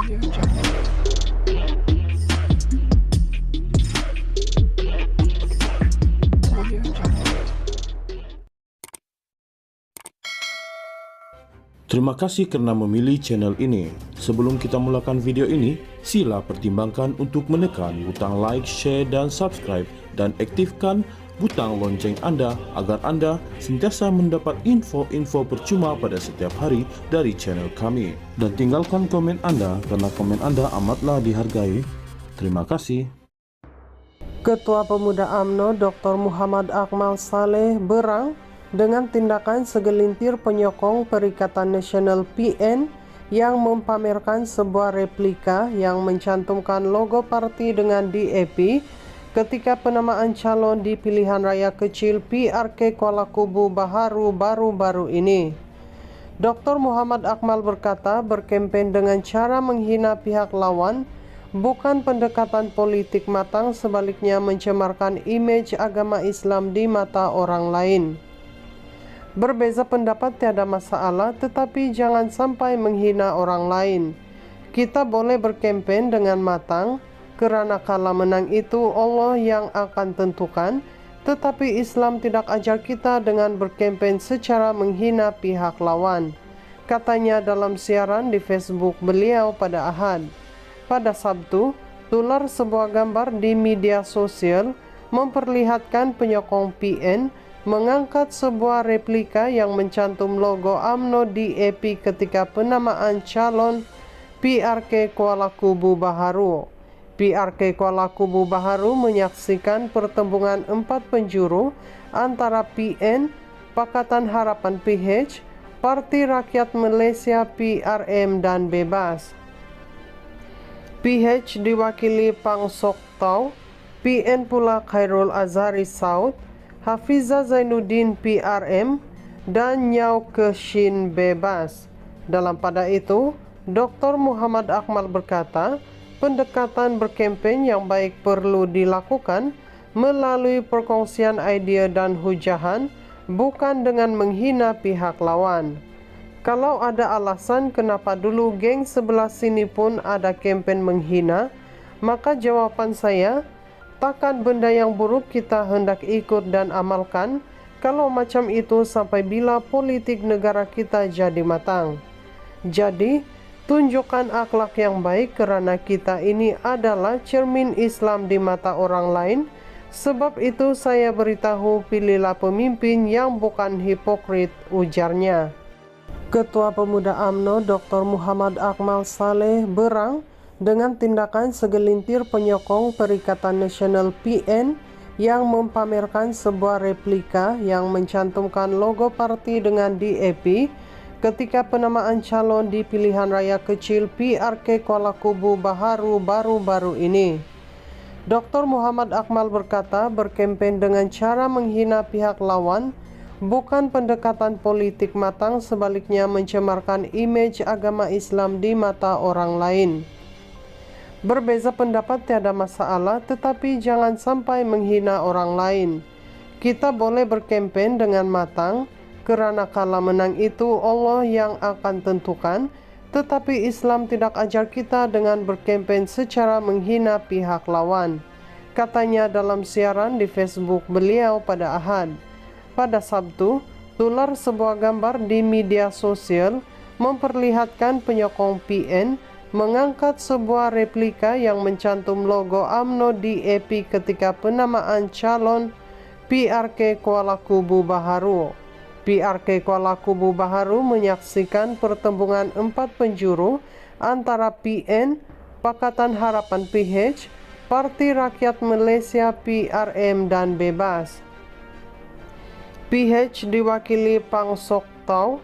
Terima kasih karena memilih channel ini. Sebelum kita mulakan video ini, sila pertimbangkan untuk menekan butang like, share, dan subscribe, dan aktifkan butang lonceng Anda agar Anda sentiasa mendapat info-info percuma pada setiap hari dari channel kami. Dan tinggalkan komen Anda karena komen Anda amatlah dihargai. Terima kasih. Ketua Pemuda UMNO Dr. Muhammad Akmal Saleh berang dengan tindakan segelintir penyokong Perikatan Nasional PN yang mempamerkan sebuah replika yang mencantumkan logo parti dengan DAP ketika penamaan calon di pilihan raya kecil PRK Kuala Kubu Baharu baru-baru ini. Dr. Muhammad Akmal berkata berkempen dengan cara menghina pihak lawan bukan pendekatan politik matang, sebaliknya mencemarkan image agama Islam di mata orang lain. Berbeza pendapat tiada masalah, tetapi jangan sampai menghina orang lain. Kita boleh berkempen dengan matang, kerana kalah menang itu Allah yang akan tentukan, tetapi Islam tidak ajar kita dengan berkempen secara menghina pihak lawan, katanya dalam siaran di Facebook beliau pada Ahad. Pada Sabtu, tular sebuah gambar di media sosial memperlihatkan penyokong PN mengangkat sebuah replika yang mencantum logo UMNO DAP ketika penamaan calon PRK Kuala Kubu Baharu. PRK Kuala Kubu Baharu menyaksikan pertembungan 4 penjuru antara PN, Pakatan Harapan PH, Parti Rakyat Malaysia PRM dan Bebas. PH diwakili Pang Sok Tau, PN pula Khairul Azhari Saud, Hafiza Zainuddin PRM, dan Nyau Keshin Bebas. Dalam pada itu, Dr. Muhammad Akmal berkata, pendekatan berkempen yang baik perlu dilakukan melalui perkongsian idea dan hujahan, bukan dengan menghina pihak lawan. Kalau ada alasan kenapa dulu geng sebelah sini pun ada kempen menghina, maka jawaban saya, takkan benda yang buruk kita hendak ikut dan amalkan kalau macam itu sampai bila politik negara kita jadi matang. Jadi, tunjukkan akhlak yang baik kerana kita ini adalah cermin Islam di mata orang lain. Sebab itu saya beritahu pilihlah pemimpin yang bukan hipokrit, ujarnya. Ketua Pemuda UMNO Dr. Muhammad Akmal Saleh berang dengan tindakan segelintir penyokong Perikatan Nasional PN yang mempamerkan sebuah replika yang mencantumkan logo parti dengan DAP ketika penamaan calon di pilihan raya kecil PRK Kuala Kubu Baharu baru-baru ini. Dr. Muhammad Akmal berkata berkempen dengan cara menghina pihak lawan bukan pendekatan politik matang, sebaliknya mencemarkan image agama Islam di mata orang lain. Berbeza pendapat tiada masalah, tetapi jangan sampai menghina orang lain. Kita boleh berkempen dengan matang, kerana kalah menang itu Allah yang akan tentukan, tetapi Islam tidak ajar kita dengan berkempen secara menghina pihak lawan, katanya dalam siaran di Facebook beliau pada Ahad. Pada Sabtu, tular sebuah gambar di media sosial memperlihatkan penyokong PN mengangkat sebuah replika yang mencantum logo UMNO DAP ketika penamaan calon PRK Kuala Kubu Baharu. PRK Kuala Kubu Baharu menyaksikan pertembungan 4 penjuru antara PN, Pakatan Harapan PH, Parti Rakyat Malaysia PRM dan Bebas. PH diwakili Pang Sok Tau,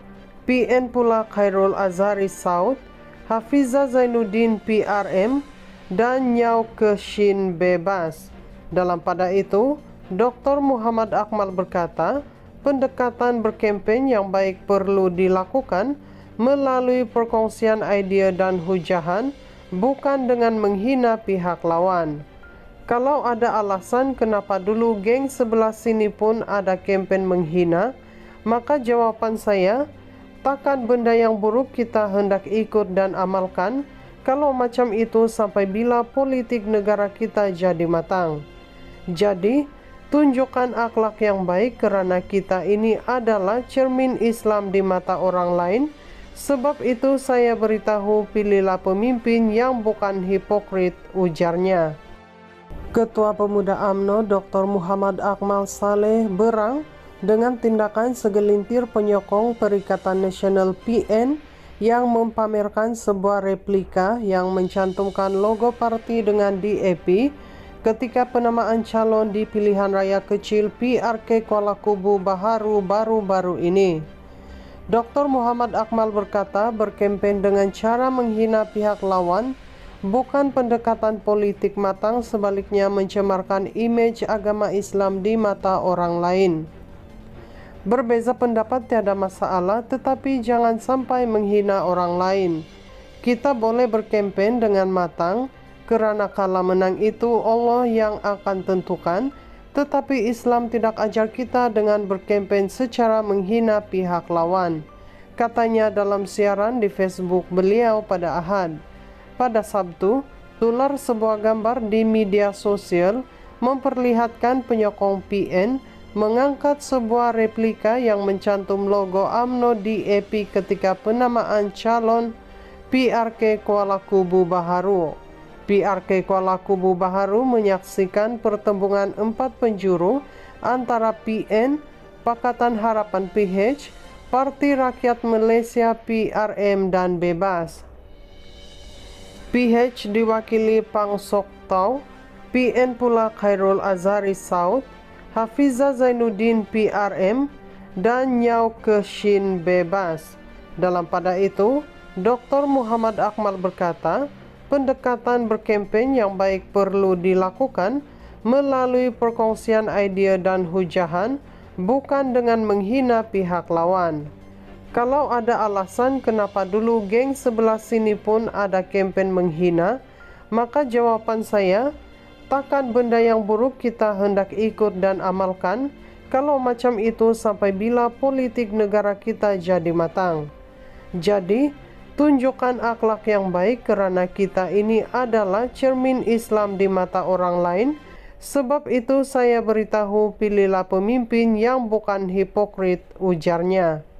PN pula Khairul Azhari Saud, Hafiza Zainuddin PRM, dan Nyau Keshin Bebas. Dalam pada itu, Dr. Muhammad Akmal berkata, pendekatan berkempen yang baik perlu dilakukan melalui perkongsian idea dan hujahan, bukan dengan menghina pihak lawan. Kalau ada alasan kenapa dulu geng sebelah sini pun ada kempen menghina, maka jawaban saya, takkan benda yang buruk kita hendak ikut dan amalkan Kalau macam itu sampai bila politik negara kita jadi matang? Jadi, tunjukkan akhlak yang baik kerana kita ini adalah cermin Islam di mata orang lain. Sebab itu saya beritahu, pilihlah pemimpin yang bukan hipokrit, ujarnya. Ketua Pemuda UMNO Dr. Muhammad Akmal Saleh berang dengan tindakan segelintir penyokong Perikatan Nasional PN yang mempamerkan sebuah replika yang mencantumkan logo parti dengan DAP ketika penamaan calon di pilihan raya kecil PRK Kuala Kubu Baharu baru-baru ini. Dr. Muhammad Akmal berkata, berkempen dengan cara menghina pihak lawan bukan pendekatan politik matang, sebaliknya mencemarkan imej agama Islam di mata orang lain. Berbeza pendapat tiada masalah, tetapi jangan sampai menghina orang lain. Kita boleh berkempen dengan matang, kerana kalah menang itu Allah yang akan tentukan, tetapi Islam tidak ajar kita dengan berkempen secara menghina pihak lawan, katanya dalam siaran di Facebook beliau pada Ahad. Pada Sabtu, tular sebuah gambar di media sosial memperlihatkan penyokong PN mengangkat sebuah replika yang mencantum logo UMNO DAP ketika penamaan calon PRK Kuala Kubu Baharu. PRK Kuala Kubu Baharu menyaksikan pertembungan 4 penjuru antara PN, Pakatan Harapan PH, Parti Rakyat Malaysia PRM dan Bebas. PH diwakili Pang Sok Tau, PN pula Khairul Azhari Saud, Hafizah Zainuddin PRM, dan Nyau Keshin Bebas. Dalam pada itu, Dr. Muhammad Akmal berkata, pendekatan berkempen yang baik perlu dilakukan melalui perkongsian idea dan hujahan, bukan dengan menghina pihak lawan. Kalau ada alasan kenapa dulu geng sebelah sini pun ada kempen menghina, maka jawapan saya, takkan benda yang buruk kita hendak ikut dan amalkan kalau macam itu sampai bila politik negara kita jadi matang. Jadi, tunjukkan akhlak yang baik kerana kita ini adalah cermin Islam di mata orang lain. Sebab itu saya beritahu, pilihlah pemimpin yang bukan hipokrit, ujarnya.